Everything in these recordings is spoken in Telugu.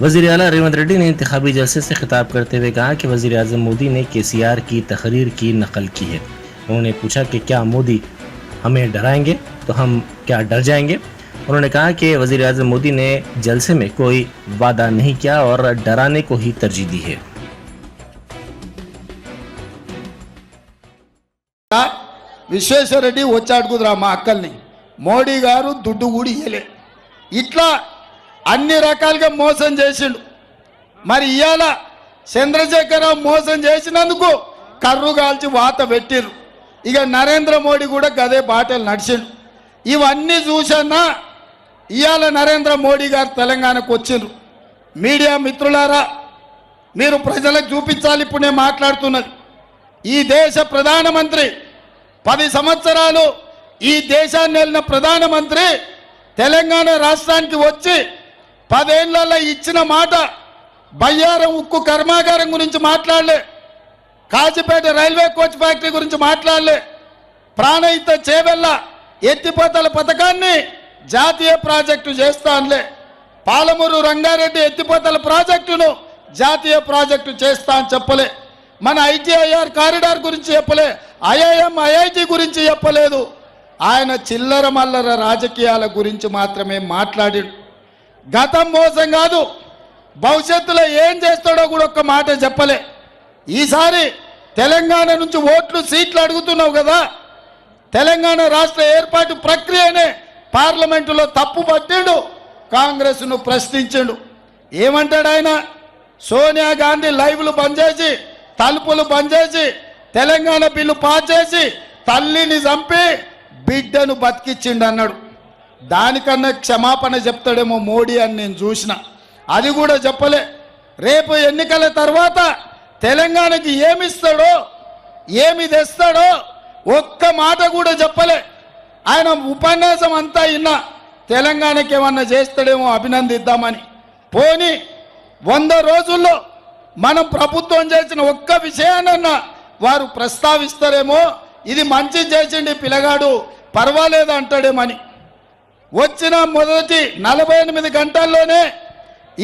वज़ीर आला रेवंत रेड्डी ने इंतखाबी जलसे से खिताब करते हुए कहा कि वज़ीर आज़म मोदी ने KCR की तहरीर की नकल की है। उन्होंने पूछा कि क्या मोदी हमें डराएंगे, तो हम क्या डर जाएंगे। उन्होंने कहा कि वज़ीर आज़म मोदी ने जलसे में कोई वादा नहीं किया और डराने को ही तरजीह दी है। విశ్వేశ్వర రెడ్డి వచ్చాడు కుదరా మా అక్కల్ని మోడీ గారు దుడ్డు కూడా ఇయ్యలే, ఇట్లా అన్ని రకాలుగా మోసం చేసిండు. మరి ఇవాళ చంద్రశేఖరరావు మోసం చేసినందుకు కర్రు కాల్చి వాత పెట్టిరు. ఇక నరేంద్ర మోడీ కూడా గదే బాటలు నడిచిండు. ఇవన్నీ చూసన్నా ఇవాళ నరేంద్ర మోడీ గారు తెలంగాణకు వచ్చిండ్రు. మీడియా మిత్రులారా, మీరు ప్రజలకు చూపించాలి. ఇప్పుడు నేను మాట్లాడుతున్నది, ఈ దేశ ప్రధానమంత్రి 10 సంవత్సరాలు ఈ దేశాన్ని వెళ్ళిన ప్రధానమంత్రి తెలంగాణ రాష్ట్రానికి వచ్చి 10 ఏళ్లలో ఇచ్చిన మాట, బయ్యారం ఉక్కు కర్మాగారం గురించి మాట్లాడలే, కాజీపేట రైల్వే కోచ్ ఫ్యాక్టరీ గురించి మాట్లాడలే, ప్రాణహిత చేవెళ్ళ ఎత్తిపోతల పథకాన్ని జాతీయ ప్రాజెక్టు చేస్తానులే, పాలమూరు రంగారెడ్డి ఎత్తిపోతల ప్రాజెక్టును జాతీయ ప్రాజెక్టు చేస్తా అని చెప్పలే, మన ITIR కారిడార్ గురించి చెప్పలే, IIM IIT గురించి చెప్పలేదు. ఆయన చిల్లర మల్లర రాజకీయాల గురించి మాత్రమే మాట్లాడాడు. గతం మోసం కాదు, భవిష్యత్తులో ఏం చేస్తాడో కూడా ఒక్క మాట చెప్పలే. ఈసారి తెలంగాణ నుంచి ఓట్లు సీట్లు అడుగుతున్నావు కదా, తెలంగాణ రాష్ట్ర ఏర్పాటు ప్రక్రియనే పార్లమెంటులో తప్పు పట్టిండు, కాంగ్రెస్ను ప్రశ్నించిండు. ఏమంటాడు ఆయన? సోనియా గాంధీ లైవ్లు బంద్ చేసి, తలుపులు బంద్ చేసి, తెలంగాణ బిల్లు పాస్ చేసి తల్లిని చంపి బిడ్డను బతికిచ్చిండు అన్నాడు. దానికన్నా క్షమాపణ చెప్తాడేమో మోడీ అని నేను చూసిన, అది కూడా చెప్పలే. రేపు ఎన్నికల తర్వాత తెలంగాణకి ఏమిస్తాడో ఏమి తెస్తాడో ఒక్క మాట కూడా చెప్పలే. ఆయన ఉపన్యాసం అంతా ఇన్నా తెలంగాణకి ఏమన్నా చేస్తాడేమో అభినందిద్దామని. పోనీ 100 రోజుల్లో మనం ప్రభుత్వం చేసిన ఒక్క విషయానన్నా వారు ప్రస్తావిస్తారేమో, ఇది మంచి చేసిండి పిల్లగాడు పర్వాలేదు అంటాడేమని. వచ్చిన మొదటి 48 గంటల్లోనే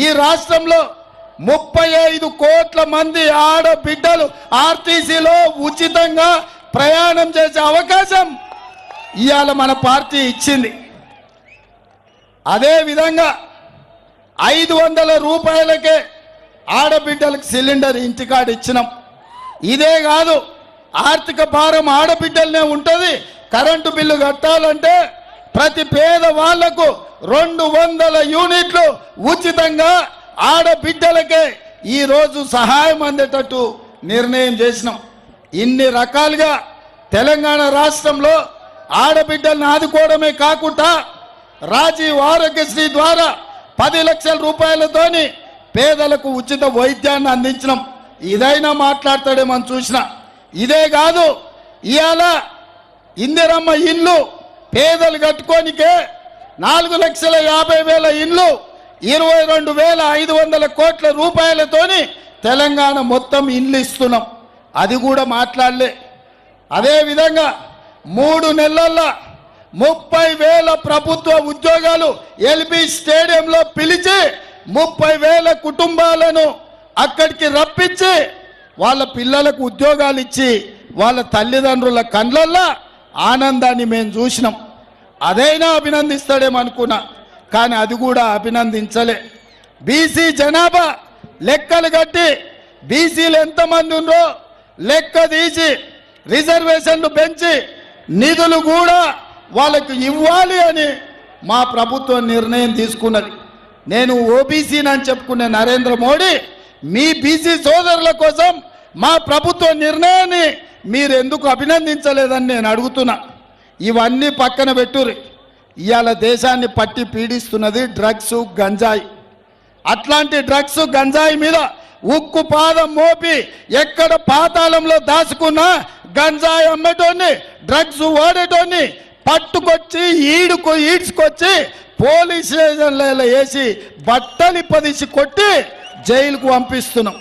ఈ రాష్ట్రంలో 35 కోట్ల మంది ఆడబిడ్డలు RTCలో ఉచితంగా ప్రయాణం చేసే అవకాశం ఇవాళ మన పార్టీ ఇచ్చింది. అదేవిధంగా 500 రూపాయలకే ఆడబిడ్డలకు సిలిండర్ ఇంటికాడ ఇచ్చినాం. ఇదే కాదు, ఆర్థిక భారం ఆడబిడ్డలనే ఉంటుంది. కరెంటు బిల్లు కట్టాలంటే ప్రతి పేద వాళ్లకు 200 యూనిట్లు ఉచితంగా ఆడబిడ్డలకే ఈరోజు సహాయం అందేటట్టు నిర్ణయం చేసినాం. ఇన్ని రకాలుగా తెలంగాణ రాష్ట్రంలో ఆడబిడ్డలను ఆదుకోవడమే కాకుండా రాజీవ్ ఆరోగ్యశ్రీ ద్వారా 10 లక్షల రూపాయలతోని పేదలకు ఉచిత వైద్యాన్ని అందించడం. ఇదైనా మాట్లాడతాడేమని చూసిన. ఇదే కాదు, ఇవాళ ఇందిరమ్మ ఇల్లు పేదలు కట్టుకోనికే 4,50,000 ఇండ్లు 22,500 కోట్ల రూపాయలతోని తెలంగాణ మొత్తం ఇండ్లు ఇస్తున్నాం. అది కూడా మాట్లాడలే. అదేవిధంగా 3 నెలల్లో 30,000 ప్రభుత్వ ఉద్యోగాలు LB స్టేడియంలో పిలిచి 30,000 కుటుంబాలను అక్కడికి రప్పించి వాళ్ళ పిల్లలకు ఉద్యోగాలు ఇచ్చి వాళ్ళ తల్లిదండ్రుల కళ్ళల్లో ఆనందాన్ని మేము చూసినాం. అదైనా అభినందిస్తాడేమనుకున్నా, కానీ అది కూడా అభినందించలే. బీసీ జనాభా లెక్కలు కట్టి బీసీలు ఎంతమంది ఉందో లెక్క తీసి రిజర్వేషన్లు పెంచి నిధులు కూడా వాళ్ళకు ఇవ్వాలి అని మా ప్రభుత్వం నిర్ణయం తీసుకున్నది. నేను ఓబీసీని అని చెప్పుకునే నరేంద్ర మోడీ మీ బీసీ సోదరుల కోసం మా ప్రభుత్వ నిర్ణయాన్ని మీరు ఎందుకు అభినందించలేదని నేను అడుగుతున్నా. ఇవన్నీ పక్కన పెట్టుర్రి. ఇవాళ దేశాన్ని పట్టి పీడిస్తున్నది డ్రగ్స్, గంజాయి. అట్లాంటి డ్రగ్స్, గంజాయి మీద ఉక్కు పాదం మోపి ఎక్కడ పాతాళంలో దాచుకున్నా గంజాయి అమ్మేటోని, డ్రగ్స్ వాడేటోని పట్టుకొచ్చి ఈడ్చుకొచ్చి పోలీస్ స్టేషన్లలో వేసి బట్టలు పదిసి కొట్టి జైలుకు పంపిస్తున్నాం.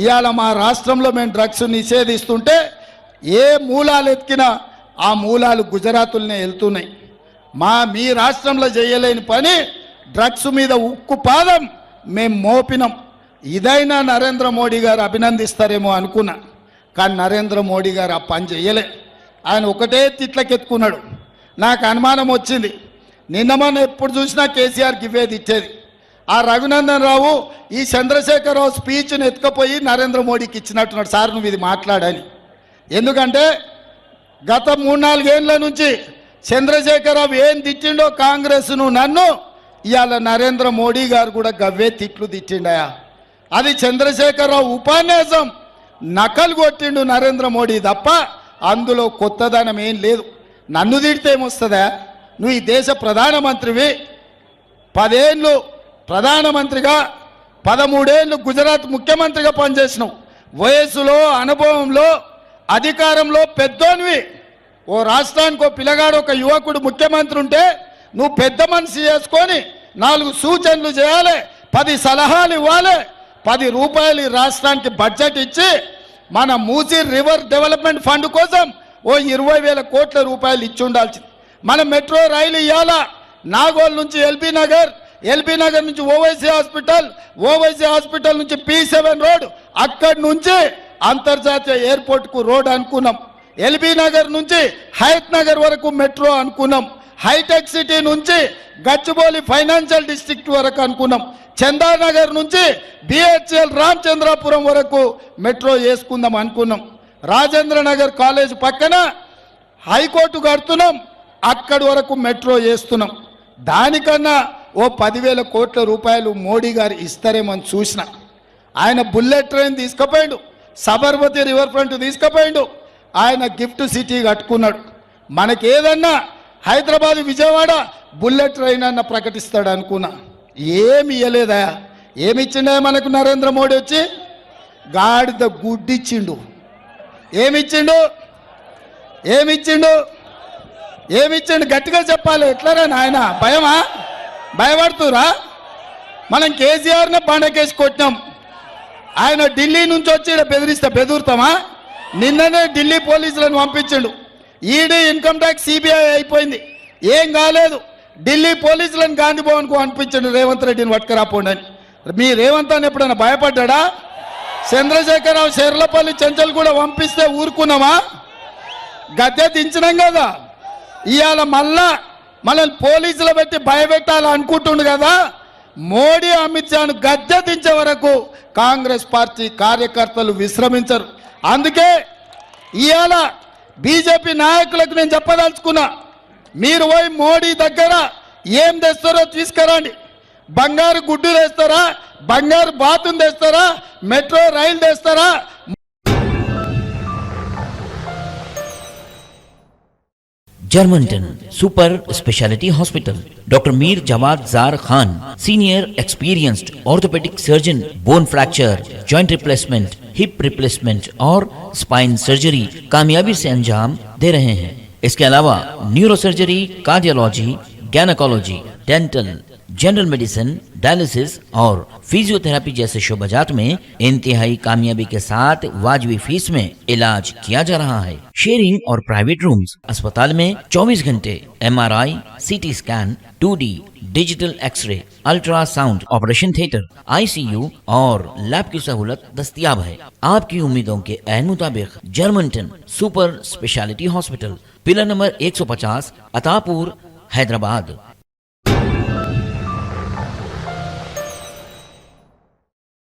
ఇవాళ మా రాష్ట్రంలో మేము డ్రగ్స్ నిషేధిస్తుంటే ఏ మూలాలు ఎత్తికినా ఆ మూలాలు గుజరాత్లోనే వెళ్తున్నాయి. మీ రాష్ట్రంలో చేయలేని పని డ్రగ్స్ మీద ఉక్కు పాదం మేము మోపినాం. ఇదైనా నరేంద్ర మోడీ గారు అభినందిస్తారేమో అనుకున్నా, కానీ నరేంద్ర మోడీ గారు ఆ పని చేయలే. ఆయన ఒకటే తిట్లకెత్తుకున్నాడు. నాకు అనుమానం వచ్చింది, నిన్న మొన్న ఎప్పుడు చూసినా కేసీఆర్కి ఇవే తిట్టేది. ఆ రఘునందన్ రావు ఈ చంద్రశేఖరరావు స్పీచ్ని ఎత్తుకపోయి నరేంద్ర మోడీకి ఇచ్చినట్టున్నాడు, సార్ నువ్వు ఇది మాట్లాడని. ఎందుకంటే గత 3-4 ఏళ్ళ నుంచి చంద్రశేఖరరావు ఏం తిట్టిండో కాంగ్రెస్ను నన్ను, ఇవాళ నరేంద్ర మోడీ గారు కూడా గవ్వే తిట్లు తిట్టిండయా. అది చంద్రశేఖరరావు ఉపన్యాసం నకలు కొట్టిండు నరేంద్ర మోడీ తప్ప అందులో కొత్తదనం ఏం లేదు. నన్ను తిడితే ఏమొస్తుందా? నువ్వు ఈ దేశ ప్రధానమంత్రివి, 10 ఏళ్ళు ప్రధానమంత్రిగా 13 ఏళ్ళు గుజరాత్ ముఖ్యమంత్రిగా పనిచేసినావు. వయస్సులో అనుభవంలో అధికారంలో పెద్దోనివి. ఓ రాష్ట్రానికి ఓ పిల్లగాడు ఒక యువకుడు ముఖ్యమంత్రి ఉంటే నువ్వు పెద్ద మనిషి చేసుకొని 4 సూచనలు చేయాలి, 10 సలహాలు ఇవ్వాలి, 10 రూపాయలు ఈ రాష్ట్రానికి బడ్జెట్ ఇచ్చి మన మూసీ రివర్ డెవలప్మెంట్ ఫండ్ కోసం ఓ 20,000 కోట్ల రూపాయలు ఇచ్చి ఉండాల్సింది. మన మెట్రో రైలు ఇవ్వాలా, నాగోల్ నుంచి ఎల్బీ నగర్ నుంచి ఓవైసీ హాస్పిటల్ నుంచి P7 రోడ్, అక్కడి నుంచి అంతర్జాతీయ ఎయిర్పోర్ట్కు రోడ్ అనుకున్నాం. ఎల్బీ నగర్ నుంచి హయత్ నగర్ వరకు మెట్రో అనుకున్నాం. హైటెక్ సిటీ నుంచి గచ్చిబౌలి ఫైనాన్షియల్ డిస్ట్రిక్ట్ వరకు అనుకున్నాం. చందానగర్ నుంచి BHL రామచంద్రాపురం వరకు మెట్రో వేసుకుందాం అనుకున్నాం. రాజేంద్ర నగర్ కాలేజ్ పక్కన హైకోర్టు కడుతున్నాం, అక్కడి వరకు మెట్రో వేస్తున్నాం. దానికన్నా ఓ 10,000 కోట్ల రూపాయలు మోడీ గారు ఇస్తారేమని చూసిన. ఆయన బుల్లెట్ ట్రైన్ తీసుకుపోయిండు, సబర్మతి రివర్ ఫ్రంట్ తీసుకుపోయిండు, ఆయన గిఫ్ట్ సిటీ కట్టుకున్నాడు. మనకి ఏదన్నా హైదరాబాద్ విజయవాడ బుల్లెట్ ట్రైన్ అన్న ప్రకటిస్తాడు అనుకున్నా, ఏమి ఇవ్వలేదా? ఏమి ఇచ్చిండే మనకు నరేంద్ర మోడీ వచ్చి? గాడిద గుడ్డిచ్చిండు. ఏమిచ్చిండు గట్టిగా చెప్పాలి. ఎట్లరా నాయన, భయమా? భయపడుతురా? మనం కేసీఆర్నే బండకేసి కొట్టినాం. ఆయన ఢిల్లీ నుంచి వచ్చి బెదిరిస్తే బెదురుతామా? నిన్ననే ఢిల్లీ పోలీసులను పంపించిండు. ఈడీ, ఇన్కమ్ ట్యాక్స్, CBI అయిపోయింది, ఏం కాలేదు. ఢిల్లీ పోలీసులను గాంధీ భవన్కు పంపించండి, రేవంత్ రెడ్డిని పట్టుకురాపోండి అని. మీ రేవంత్ అని ఎప్పుడైనా భయపడ్డా? చంద్రశేఖరరావు శర్లపల్లి చెంచల్ కూడా పంపిస్తే ఊరుకున్నామా? గద్దె దించినాం కదా. ఇవాళ మనల్ని పోలీసులు పెట్టి భయపెట్టాలనుకుంటుండు కదా. మోడీ, అమిత్ షాను గద్దె దించే వరకు కాంగ్రెస్ పార్టీ కార్యకర్తలు విశ్రమించరు. అందుకే ఇవాళ బీజేపీ నాయకులకు నేను చెప్పదలుచుకున్నా, మీరు పోయి మోడీ దగ్గర ఏం తెస్తారో తీసుకురండి. బంగారు గుడ్డు తెస్తారా, బంగారు బాతుని తెస్తారా, మెట్రో రైలు తెస్తారా? Germantown Super Speciality Hospital. Dr. Mir Jawad Zar Khan, Senior Experienced Orthopedic Surgeon, Bone Fracture, Joint Replacement, Hip Replacement और Spine Surgery कामयाबी से अंजाम दे रहे हैं. इसके अलावा neuro surgery, cardiology, gynaecology, dental, general medicine, dialysis और फिजियोथेरेपी जैसे शोबाजात में इंतहाई कामयाबी के साथ वाजबी फीस में इलाज किया जा रहा है. शेयरिंग और प्राइवेट रूम्स. अस्पताल में 24 घंटे MRI, CT scan, 2D digital x-ray, ultrasound, operation theatre, ICU और लैब की सहूलत दस्तयाब है. आपकी उम्मीदों के ऐन मुताबिक Germanton super speciality hospital, pillar number 150, Attapur, Hyderabad.